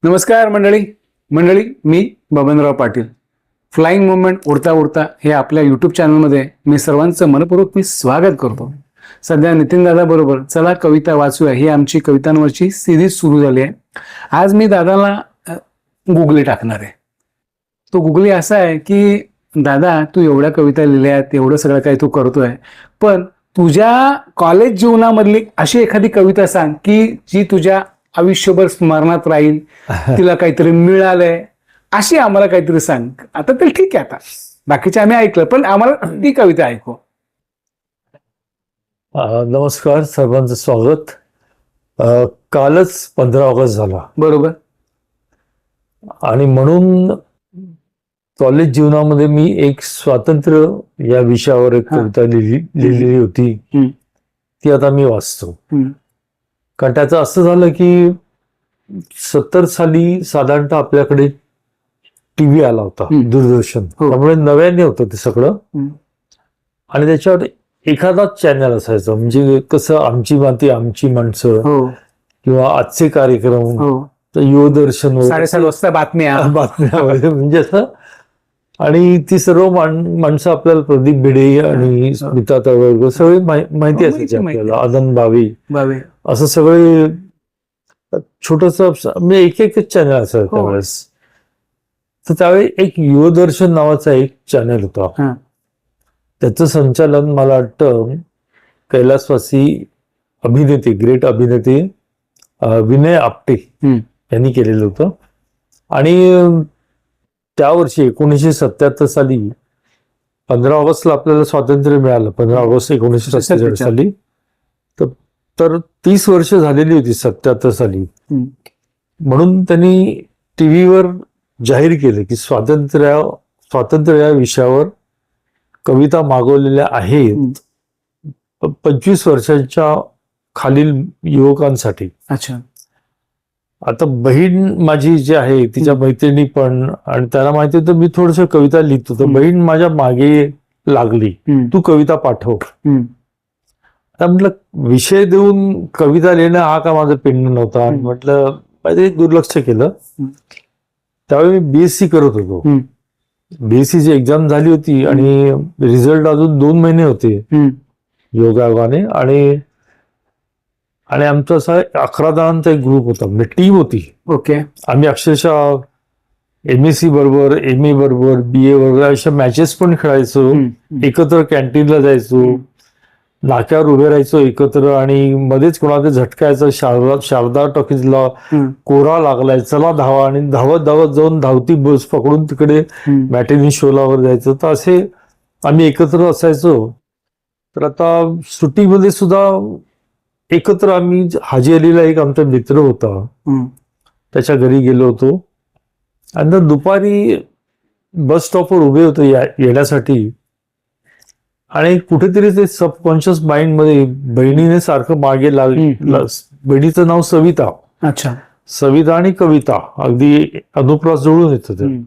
नमस्कार मंडळी मी Babanrao Patil. Flying movement उडता उडता हे आपल्या यूट्यूब चॅनलमध्ये मी सर्वांचं मनपूर्वक स्वागत करतो. सध्या नितीन दादा बरोबर चला कविता वाचूया ही आमची कवितांवरची सिरीज सुरू झाली आहे. आज मी दादाला गुगली टाकणार आहे. तो गुगली असा आहे की दादा तू एवढ्या कविता लिहिल्या आहेत, एवढं सगळं काही तू करतोय, पण तुझ्या कॉलेज जीवनामधली अशी एखादी कविता सांग की जी तुझ्या आयुष्यभर स्मरणात राहील, तिला काहीतरी मिळालंय अशी आम्हाला काहीतरी सांग. आता तर ठीक आहे, आता बाकीचे आम्ही ऐकलं, पण आम्हाला ती कविता ऐकू. नमस्कार, सर्वांचं स्वागत. कालच 15 ऑगस्ट झाला, बरोबर, आणि म्हणून कॉलेज जीवनामध्ये मी एक स्वातंत्र्य या विषयावर एक कविता लिहिलेली होती. ती आता मी वाचतो. कारण त्याचं असं झालं की 70 साली साधारणतः आपल्याकडे टीव्ही आला होता, दूरदर्शन. त्यामुळे नव्याने होतं ते सगळं, आणि त्याच्यावर एखादाच चॅनल असायचं. म्हणजे कसं आमची माती आमची माणसं किंवा आजचे कार्यक्रम, युवदर्शन, 7:30 वाजता बातम्या म्हणजे असं. आणि ती सर्व माणसं आपल्याला, प्रदीप भिडे आणि स्मिता तळवलकर सगळी माहिती असायची आपल्याला, आनंद भावे, असं सगळे छोटस म्हणजे एक चॅनल असायचं त्यावेळेस. तर त्यावेळी एक युवदर्शन नावाचा एक चॅनल होता. त्याचं संचालन मला वाटतं कैलासवासी अभिनेते, ग्रेट अभिनेते विनय आपटे यांनी केलेलं होतं. आणि त्या वर्षी 1977 साली 15 ऑगस्टला आपल्याला स्वातंत्र्य मिळालं. 15 ऑगस्ट 1947 साली. तर 30 वर्ष झालेली होती 77 साली. म्हणून त्यांनी टीव्हीवर जाहीर केलं की स्वातंत्र्य या विषयावर कविता मागवलेल्या आहेत 25 वर्षांच्या खालील युवकांसाठी. अच्छा. आता बहीण माझी जी आहे, तिच्या मैत्रिणी पण, आणि त्याला माहिती होतं मी थोडस कविता लिहितो, तर बहीण माझ्या मागे लागली, तू कविता पाठव. आता म्हटलं विषय देऊन कविता लिहिणं हा का माझा पेंड नव्हता. म्हटलं पाहिजे, दुर्लक्ष केलं. त्यावेळी मी BSc करत होतो. BSc ची एक्झाम झाली होती आणि रिझल्ट अजून 2 महिने होते योगायोगाने. आणि आमचा असा 11 जणांचा एक ग्रुप होता, म्हणजे टीम होती. ओके. आम्ही अक्षरशः MSc बरोबर, MA बरोबर, BA बरोबर अशा मॅचेस पण खेळायचो, एकत्र कॅन्टीनला जायचो, नाक्यावर उभे राहायचो एकत्र, आणि मध्येच कोणाला झटकायचं. शारदा टॉकीजला कोरा लागलाय, चला धावा, आणि धावत धावत जाऊन धावती बस पकडून तिकडे मॅटिनी शोलावर जायचं. तर असे आम्ही एकत्र असायचो. तर आता सुट्टीमध्ये सुद्धा एकत्र आम्ही, हाजी अलीला एक आमचा मित्र होता, त्याच्या घरी गेलो होतो. आणि दुपारी बस स्टॉपवर उभे होते येण्यासाठी, आणि कुठेतरी ते सबकॉन्शियस माइंड मध्ये बहिणीने सारखं मागे लागलं. बहिणीचं नाव सविता. अच्छा. सविता आणि कविता अगदी अनुप्रास जुळून येतं ते.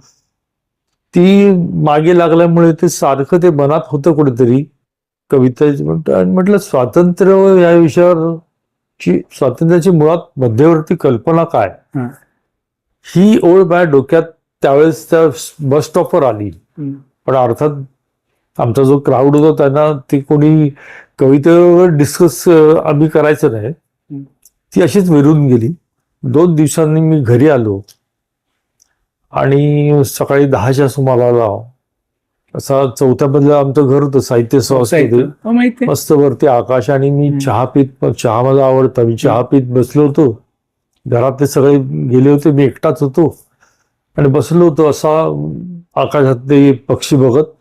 ती मागे लागल्यामुळे ते सारखं ते मनात होतं कुठेतरी कविता. म्हटलं स्वातंत्र्य या विषयावर, स्वातंत्र्याची मुळात मध्यवर्ती कल्पना काय, ही ओळ माझ्या डोक्यात त्यावेळेस त्या बस स्टॉपवर आली. पण अर्थात आमचा जो क्राऊड होता त्यांना ती कोणी कवितेवर डिस्कस आम्ही करायचं नाही, ती अशीच विरून गेली. 2 दिवसांनी मी घरी आलो, आणि सकाळी 10च्या सुमाराला असा 4थ्या मधलं आमचं घर होतं, साहित्य संस्थेमध्ये, मस्त वरती आकाश. आणि मी चहा मला आवडता, मी चहा पीत बसलो होतो. घरातले सगळे गेले होते, मी एकटाच होतो आणि बसलो होतो असा आकाशातले पक्षी बघत.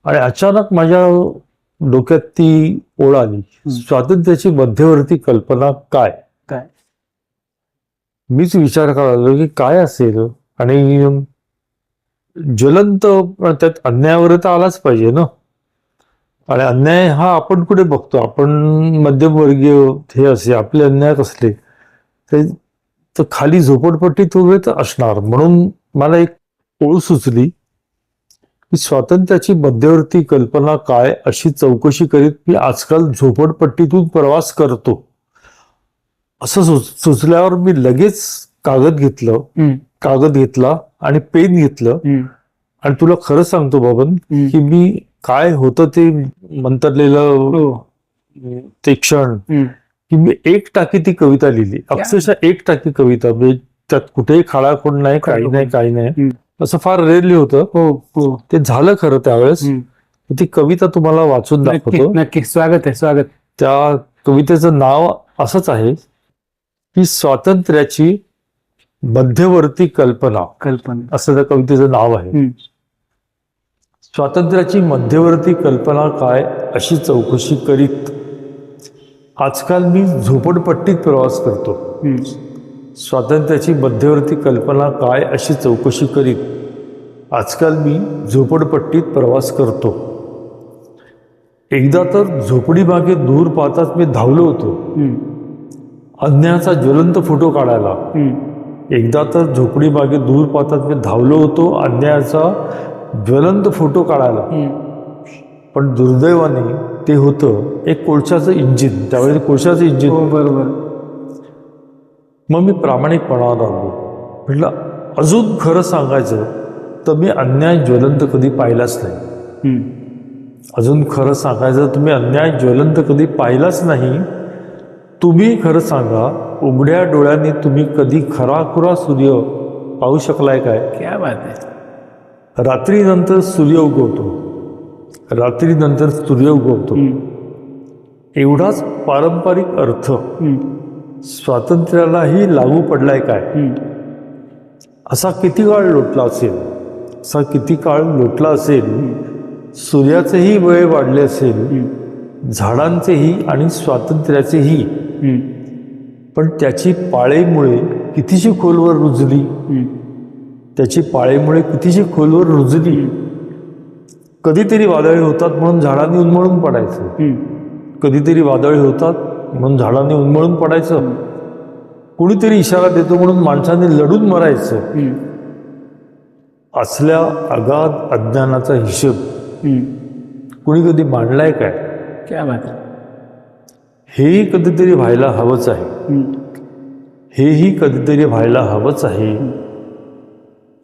आणि अचानक माझ्या डोक्यात ती ओळ आली, स्वातंत्र्याची मध्यवर्ती कल्पना काय. मीच विचार करायला लागलो की काय असेल. आणि ज्वलंत, त्यात अन्यायावर तर आलाच पाहिजे ना. आणि अन्याय हा आपण कुठे बघतो, आपण मध्यमवर्गीय हे असे आपले अन्याय कसले, तर खाली झोपडपट्टीत उभे तर असणार. म्हणून मला एक ओळ सुचली की स्वातंत्र्याची मध्यवर्ती कल्पना काय, अशी चौकशी करीत मी आजकाल झोपडपट्टीतून प्रवास करतो. असं सुचल्यावर मी लगेच कागद घेतला आणि पेन घेतलं आणि तुला खरं सांगतो बाबन की मी काय होतं ते मंतरलेलं ते क्षण की मी एक टाकी ती कविता लिहिली, अक्षरशः एक टाकी कविता. म्हणजे त्यात कुठेही खाळाखोड नाही, काही नाही. असं फार रेअरली होतं. ते झालं खरं त्यावेळेस. ती कविता तुम्हाला वाचून दाखवतो. नक्की. स्वागत आहे, स्वागत. त्या कवितेचं नाव असंच आहे की स्वातंत्र्याची मध्यवर्ती कल्पना असं त्या कवितेचं नाव आहे. स्वातंत्र्याची मध्यवर्ती कल्पना काय अशी चौकशी करीत आजकाल मी झोपडपट्टीत प्रवास करतो. स्वातंत्र्याची मध्यवर्ती कल्पना काय अशी चौकशी करीत आजकाल मी झोपडपट्टीत प्रवास करतो. एकदा तर झोपडी मागे दूर पाहताच मी धावलो होतो अन्यायाचा ज्वलंत फोटो काढायला. एकदा तर झोपडी मागे दूर पाहताच मी धावलो होतो अन्यायाचा ज्वलंत फोटो काढायला. पण दुर्दैवाने ते होतं एक कोळशाचं इंजिन. त्यावेळी कोळशाचं इंजिन. बरोबर. मग मी प्रामाणिकपणावर राहिलो. म्हटलं अजून खरं सांगायचं तर मी अन्याय ज्वलंत कधी पाहिलाच नाही. अजून खरं सांगायचं तुम्ही अन्याय ज्वलंत कधी पाहिलाच नाही. तुम्ही खरं सांगा उघड्या डोळ्यांनी तुम्ही कधी खराखुरा सूर्य पाहू शकलाय काय? क्या बात आहे. रात्रीनंतर सूर्य उगवतो एवढाच पारंपरिक अर्थ स्वातंत्र्यालाही लागू पडलाय काय? असा किती काळ लोटला असेल सूर्याचेही वय वाढले असेल झाडांचेही आणि स्वातंत्र्याचेही. पण त्याची पाळेमुळे कितीशी खोलवर रुजली. कधीतरी वादळी होतात म्हणून झाडांनी उन्मळून पडायचं. कुणीतरी इशारा देतो म्हणून माणसाने लढून मरायचं. असल्या अगाध अज्ञानाचा हिशोब कुणी कधी मांडलाय काय? क्या बात आहे. हेही कधीतरी व्हायला हवंच आहे.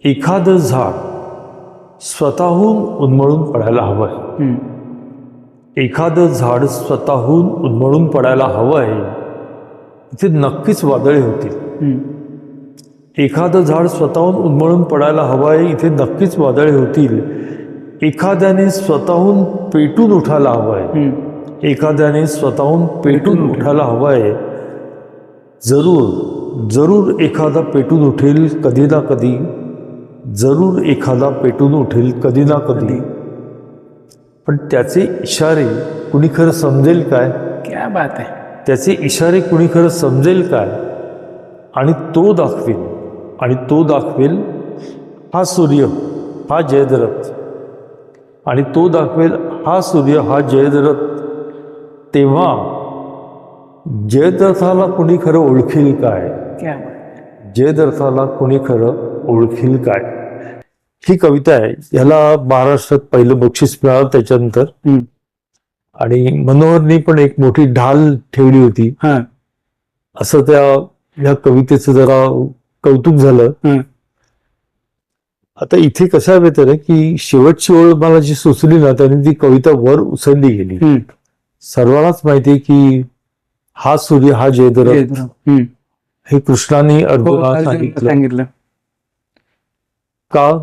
एखादं झाड स्वतःहून उन्मळून पडायला हवं आहे. इथे नक्कीच वादळे होतील. एखाद्याने स्वतःहून पेटून उठायला हवं आहे. जरूर एखादा पेटून उठेल कधी ना कधी. पण त्याचे इशारे कुणी खरं समजेल काय? क्या बात आहे. त्याचे इशारे कुणी खरं समजेल काय? आणि तो दाखवेल हा सूर्य हा जयद्रथ. तेव्हा जयद्रथाला कुणी खरं ओळखील काय? ही कविता आहे. याला महाराष्ट्रात पहिलं बक्षीस मिळालं त्याच्यानंतर. आणि मनोहरनी पण एक मोठी ढाल ठेवली होती. असं या कवितेचं जरा कौतुक झालं. आता इथे कसं आहे तर की शेवटची ओळ मला जी सुचली ना त्याने ती कविता वर उचलली गेली. सर्वांनाच माहिती की हा सूर्य हा जयद्रथ हे कृष्णाने अर्जुनाला सांगितलं. का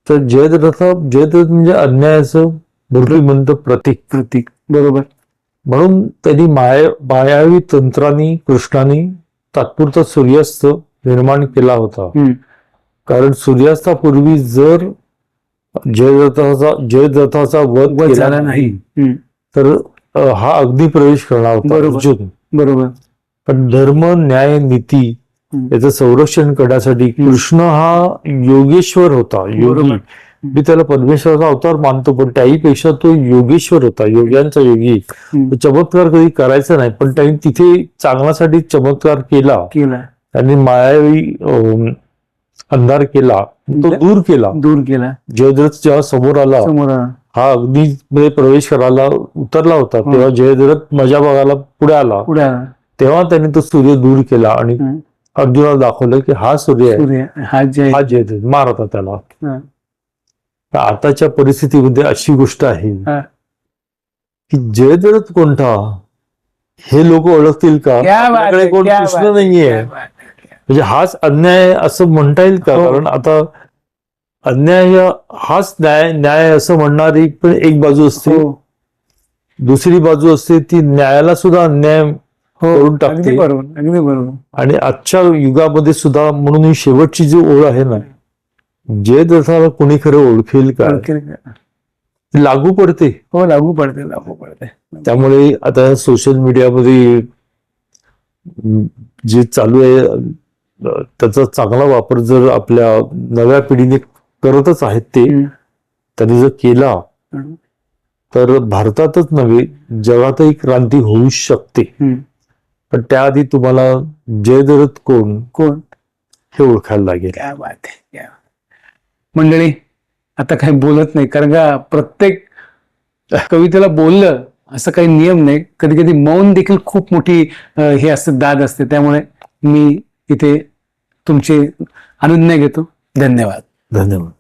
तर जयद्रथ म्हणजे अन्यायाचं मूर्तिमंत प्रतीक. बरोबर. म्हणून त्यांनी मायावी तंत्राने कृष्णाने तात्पुरता सूर्यास्त निर्माण केला होता. कारण सूर्यास्तापूर्वी जर जयद्रथाचा वध केला नाही तर हा अग्नी प्रवेश करणार होता अर्जुन. बरोबर. पण धर्म न्याय नीती याचं संरक्षण करण्यासाठी कृष्ण हा योगेश्वर होता. योगी. मी त्याला परमेश्वराचा अवतार मानतो पण त्याहीपेक्षा तो योगेश्वर होता. योग्यांचा योगी. चमत्कार कधी करायचा नाही पण त्यांनी तिथे चांगल्यासाठी चमत्कार केला. त्यांनी मायावी अंधार केला तो दूर केला. जयद्रथ जेव्हा समोर आला हा अग्नीमध्ये प्रवेश करायला उतरला होता तेव्हा जयद्रथ मजा बघायला पुढे आला. तेव्हा त्याने तो सूर्य दूर केला आणि अर्जुनाला दाखवलं की हा सूर्य आहे, सूर्य हा जय हा जयद्रथ, मार आता त्याला. हा, तर आताच्या परिस्थितीमध्ये अशी गोष्ट आहे हा. की जयद्रथ कोणता हे लोक ओळखतील का? क्या बात आपल्याकडे आहे, कोण क्या कृष्ण बात आहे, नाहीये. क्या बात आहे. म्हणजे हाच अन्याय आहे असं म्हणता येईल का? हो. कारण आता अन्याय हाच न्याय असं म्हणणारी पण एक बाजू असते, हो दुसरी बाजू असते ती न्यायाला सुद्धा अन्याय हो करून अगदी टाकते. बरोबर, अगदी बरोबर. आणि आजच्या युगामध्ये सुद्धा म्हणून ही शेवटची जी ओळ आहे ना, जयद्रथाला कोणी खरं ओळखेल का, ओळखेल का? ती लागू पडते. हो लागू पडते, लागू पडते. त्यामुळे आता सोशल मीडियामध्ये जे चालू आहे त्याचा चांगला वापर जर आपल्या नव्या पिढीने करतच आहेत ते, त्यांनी जर केला हम्म. तर भारतातच नव्हे जगातही क्रांती होऊ शकते. पण त्याआधी तुम्हाला जयद्रथ कोण कोण हे ओळखायला लागेल. क्या बात आहे, क्या. मंडळी आता काही बोलत नाही, कारण का प्रत्येक कवितेला बोललं असं काही नियम नाही. कधी कधी मौन देखील खूप मोठी हे असते, दाद असते. त्यामुळे मी इथे तुमची अनुज्ञा घेतो. धन्यवाद. धन्यवाद.